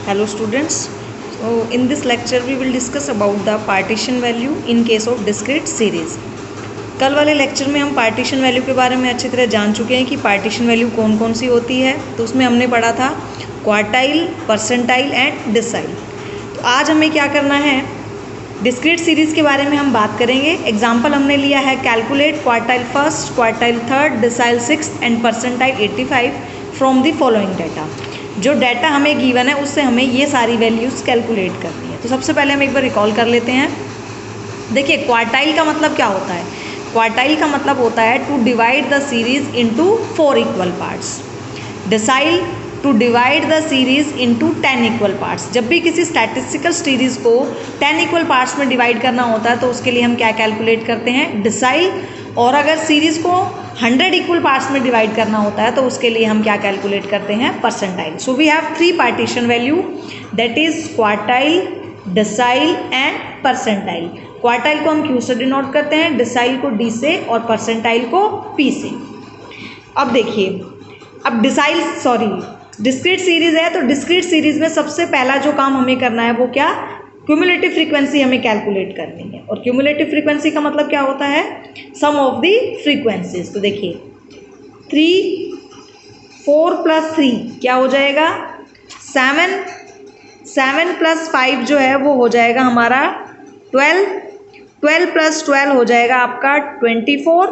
Hello students. So in this lecture we will discuss about the partition value in case of discrete series. कल वाले lecture में हम partition value के बारे में अच्छी तरह जान चुके हैं कि पार्टीशन वैल्यू कौन कौन सी होती है। तो उसमें हमने पढ़ा था क्वार्टाइल, परसेंटाइल एंड डिसाइल। तो आज हमें क्या करना है, डिस्क्रीट सीरीज़ के बारे में हम बात करेंगे। एग्जाम्पल हमने लिया है calculate quartile first, quartile third, decile sixth and percentile 85 from the following data. जो डाटा हमें गिवन है उससे हमें ये सारी वैल्यूज़ कैलकुलेट करनी है। तो सबसे पहले हम एक बार रिकॉल कर लेते हैं। देखिए क्वार्टाइल का मतलब क्या होता है। क्वार्टाइल का मतलब होता है to divide the series into 4 equal parts. Decile to divide the series into 10 equal parts. जब भी किसी स्टैटिस्टिकल सीरीज़ को 10 इक्वल पार्ट्स में डिवाइड करना होता है तो उसके लिए हम क्या कैलकुलेट करते हैं, डिसाइल। और अगर सीरीज़ को 100 इक्वल पार्ट्स में डिवाइड करना होता है तो उसके लिए हम क्या कैलकुलेट करते हैं, percentile. So we have 3 partition value, that is quartile, decile and percentile. Quartile को हम क्यू से डिनोट करते हैं, डिसाइल को डी से और परसेंटाइल को पी से। अब देखिए, अब डिस्क्रीट सीरीज है तो डिस्क्रीट सीरीज में सबसे पहला जो काम हमें करना है वो क्या, क्यूमुलेटिव फ्रीक्वेंसी हमें कैलकुलेट करनी है। और क्यूमुलेटिव फ्रीक्वेंसी का मतलब क्या होता है, सम ऑफ द फ्रीक्वेंसीज। तो देखिए 3, 4 + 3 क्या हो जाएगा, 7, 7 + 5 जो है वो हो जाएगा हमारा 12, 12 + 12 हो जाएगा आपका 24,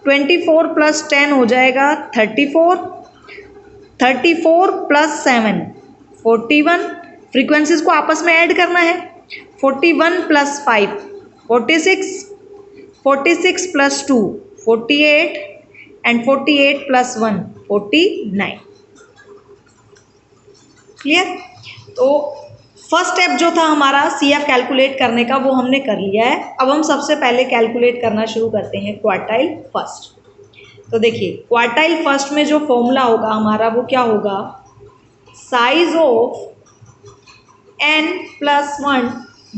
24 + 10 हो जाएगा 34, 34 + 7 41। फ्रीक्वेंसीज को आपस में ऐड करना है। 41 + 5 46, 46 + 2 48 एंड 48 + 1 49। क्लियर। तो फर्स्ट स्टेप जो था हमारा CF कैलकुलेट करने का वो हमने कर लिया है। अब हम सबसे पहले कैलकुलेट करना शुरू करते हैं क्वार्टाइल फर्स्ट। तो देखिए क्वार्टाइल फर्स्ट में जो फॉर्मूला होगा हमारा वो क्या होगा, size of n+1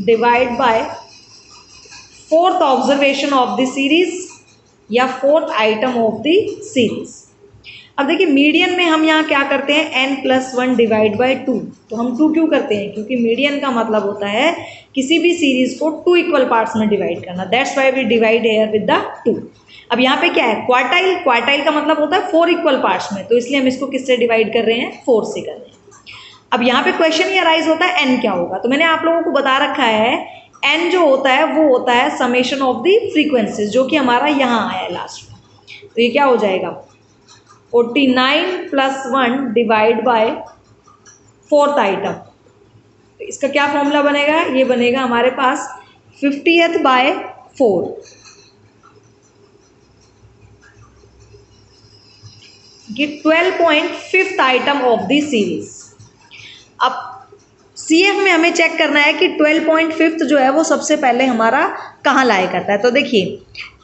divide bye 4th observation of the series या 4th item of the series. अब देखिए मीडियन में हम यहाँ क्या करते हैं, n+1 डिवाइड बाय 2। तो हम 2 क्यों करते हैं, क्योंकि मीडियन का मतलब होता है किसी भी सीरीज को 2 इक्वल पार्ट्स में डिवाइड करना। That's why we divide here with the 2। अब यहाँ पे क्या है, क्वार्टाइल, क्वार्टाइल का मतलब होता है 4 इक्वल पार्ट्स में, तो इसलिए हम इसको किससे डिवाइड कर रहे हैं, 4 से कर रहे हैं। अब यहाँ पे क्वेश्चन ये अराइज होता है n क्या होगा। तो मैंने आप लोगों को बता रखा है n जो होता है वो होता है समेशन ऑफ द फ्रीक्वेंसीज, जो कि हमारा यहाँ आया लास्ट में। तो ये क्या हो जाएगा, 49 + 1 डिवाइड बाय 4th आइटम। तो इसका क्या फॉर्मूला बनेगा, ये बनेगा हमारे पास 50/4। ये 12.5th item of the series. अब CF में हमें चेक करना है कि 12.5th जो है वो सबसे पहले हमारा कहाँ लाया करता है। तो देखिए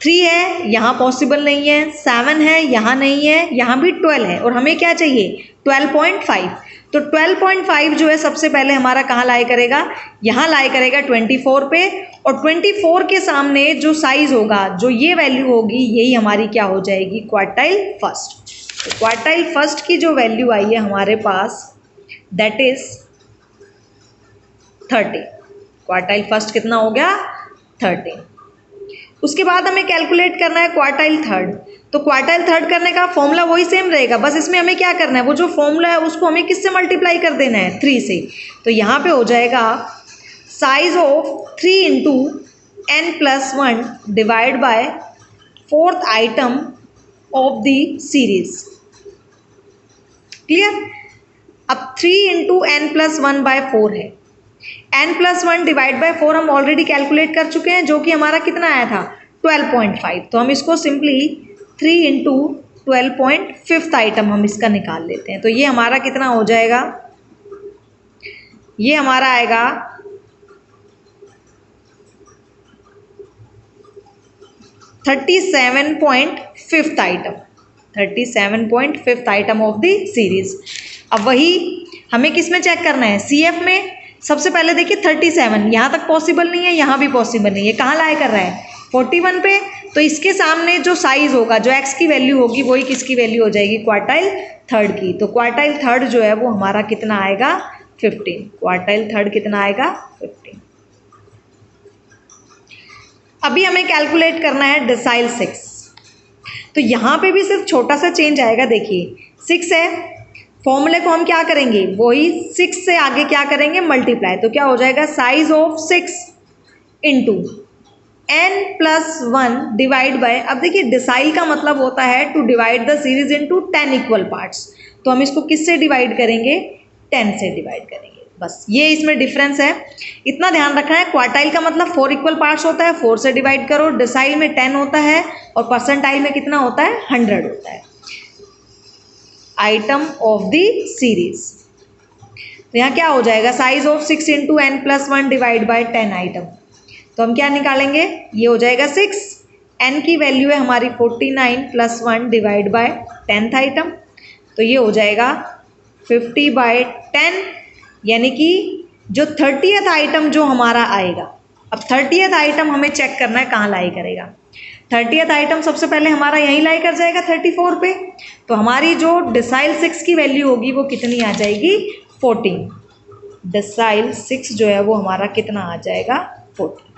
3 है, यहाँ पॉसिबल नहीं है, 7 है, यहाँ नहीं है, यहाँ भी 12 है, और हमें क्या चाहिए, 12.5। तो 12.5 जो है सबसे पहले हमारा कहाँ लाया करेगा, यहाँ लाया करेगा 24 पे। और 24 के सामने जो साइज होगा, जो ये वैल्यू होगी, यही हमारी क्या हो जाएगी, क्वार्टाइल फर्स्ट। तो क्वार्टाइल फर्स्ट की जो वैल्यू आई है हमारे पास, दैट इज 30। क्वार्टाइल फर्स्ट कितना हो गया, 30। उसके बाद हमें कैलकुलेट करना है क्वार्टाइल थर्ड। तो क्वार्टाइल थर्ड करने का फॉर्मूला वही सेम रहेगा, बस इसमें हमें क्या करना है, वो जो फॉर्मूला है उसको हमें किससे मल्टीप्लाई कर देना है, 3 से। तो यहाँ पे हो जाएगा size of 3 × n+1 divide bye 4th item of the series. Clear. अब 3 × n+1/4 है, n+1 डिवाइड बाय 4 हम ऑलरेडी कैलकुलेट कर चुके हैं, जो कि हमारा कितना आया था, 12.5। तो हम इसको सिंपली 3 × 12.5th आइटम हम इसका निकाल लेते हैं। तो ये हमारा कितना हो जाएगा, ये हमारा आएगा 37.5th item, 37.5th item of the series. अब वही हमें किस में चेक करना है, CF में। सबसे पहले देखिए 37 यहाँ तक पॉसिबल नहीं है, यहाँ भी पॉसिबल नहीं है, कहाँ लाया कर रहा है, 41 पे। तो इसके सामने जो साइज होगा, जो x की वैल्यू होगी, वही किसकी वैल्यू हो जाएगी, क्वार्टाइल थर्ड की। तो क्वार्टाइल थर्ड जो है वो हमारा कितना आएगा, 15। क्वार्टाइल थर्ड कितना आएगा 15। अभी हमें कैलकुलेट करना है डिसाइल 6। तो यहाँ पे भी सिर्फ छोटा सा चेंज आएगा। देखिए 6 है, फॉर्मूले को हम क्या करेंगे, वही 6 से आगे क्या करेंगे, मल्टीप्लाई। तो क्या हो जाएगा, size of 6 into n+1 divide by, अब देखिए डिसाइल का मतलब होता है to divide the series into 10 equal parts. तो हम इसको किससे डिवाइड करेंगे, 10 से डिवाइड करेंगे। बस ये इसमें डिफरेंस है, इतना ध्यान रखना है। क्वार्टाइल का मतलब 4 इक्वल पार्ट्स होता है, 4 से डिवाइड करो। डिसाइल में 10 होता है और परसेंटाइल में कितना होता है, 100 होता है। आइटम ऑफ द सीरीज, तो यहाँ क्या हो जाएगा, size of 6 into n+1 divide bye 10 item. तो हम क्या निकालेंगे, ये हो जाएगा 6, n की वैल्यू है हमारी 49 + 1 डिवाइड बाय 10th आइटम। तो ये हो जाएगा 50/10, यानी कि जो 30th आइटम जो हमारा आएगा। अब 30th आइटम हमें चेक करना है कहाँ लाई करेगा। 30th आइटम सबसे पहले हमारा यहीं लाई कर जाएगा 34 पे। तो हमारी जो डिसाइल 6 की वैल्यू होगी वो कितनी आ जाएगी, 14। डिसाइल 6 जो है वो हमारा कितना आ जाएगा, 14।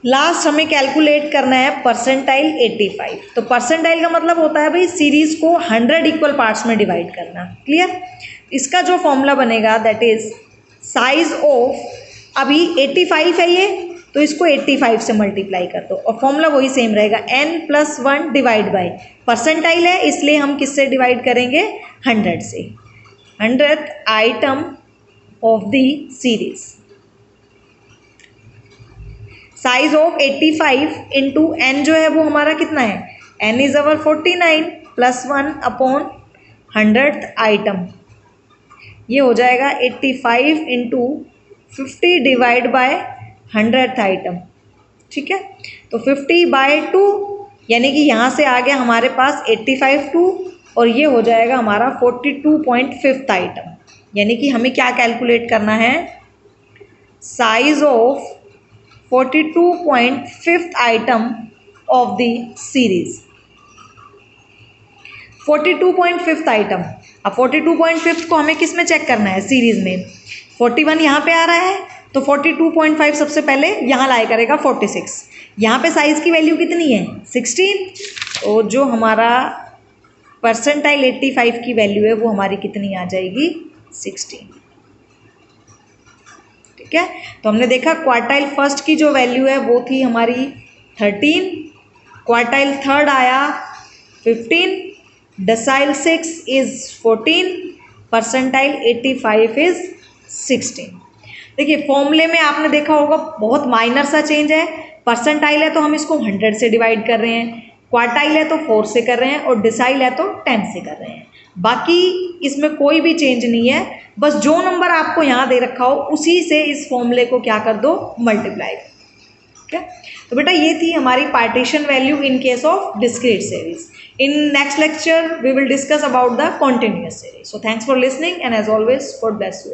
लास्ट हमें कैलकुलेट करना है परसेंटाइल 85। तो परसेंटाइल का मतलब होता है भाई सीरीज को 100 इक्वल पार्ट्स में डिवाइड करना। क्लियर। इसका जो फॉर्मूला बनेगा दैट इज साइज ऑफ, अभी 85 है ये, तो इसको 85 से मल्टीप्लाई कर दो और फॉर्मूला वही सेम रहेगा, n+1 डिवाइड बाय, परसेंटाइल है इसलिए हम किससे डिवाइड करेंगे, 100 से। 100th item of the series, size of 85 into n जो है वो हमारा कितना है, n is our 49 + 1 upon 100th item. ये हो जाएगा 85 into 50 divide by 100th item. ठीक है, तो 50/2, यानी कि यहाँ से आ गया हमारे पास 85/2 और ये हो जाएगा हमारा 42.5th आइटम। यानी कि हमें क्या कैलकुलेट करना है, size of 42.5th item of the series. 42.5th item, अब 42.5 को हमें किस में चेक करना है, सीरीज में। 41 यहाँ पे आ रहा है तो 42.5 सबसे पहले यहाँ लाया करेगा 46। यहाँ पे साइज की वैल्यू कितनी है, 16। और जो हमारा परसेंटाइल 85 की वैल्यू है वो हमारी कितनी आ जाएगी, 16। ठीक है, तो हमने देखा क्वार्टाइल फर्स्ट की जो वैल्यू है वो थी हमारी 13, क्वार्टाइल थर्ड आया 15, डिसाइल 6 इज 14, परसेंटाइल 85 इज 16। देखिए फॉर्मूले में आपने देखा होगा बहुत माइनर सा चेंज है। परसेंटाइल है तो हम इसको 100 से डिवाइड कर रहे हैं, क्वार्टाइल है तो 4 से कर रहे हैं और डिसाइल है तो 10 से कर रहे हैं। बाकी इसमें कोई भी चेंज नहीं है, बस जो नंबर आपको यहाँ दे रखा हो उसी से इस फॉर्मूले को क्या कर दो, मल्टीप्लाई। ठीक है, तो बेटा ये थी हमारी partition value in case of discrete series. In next lecture we will discuss about the continuous series. So thanks for listening and as always God bless you.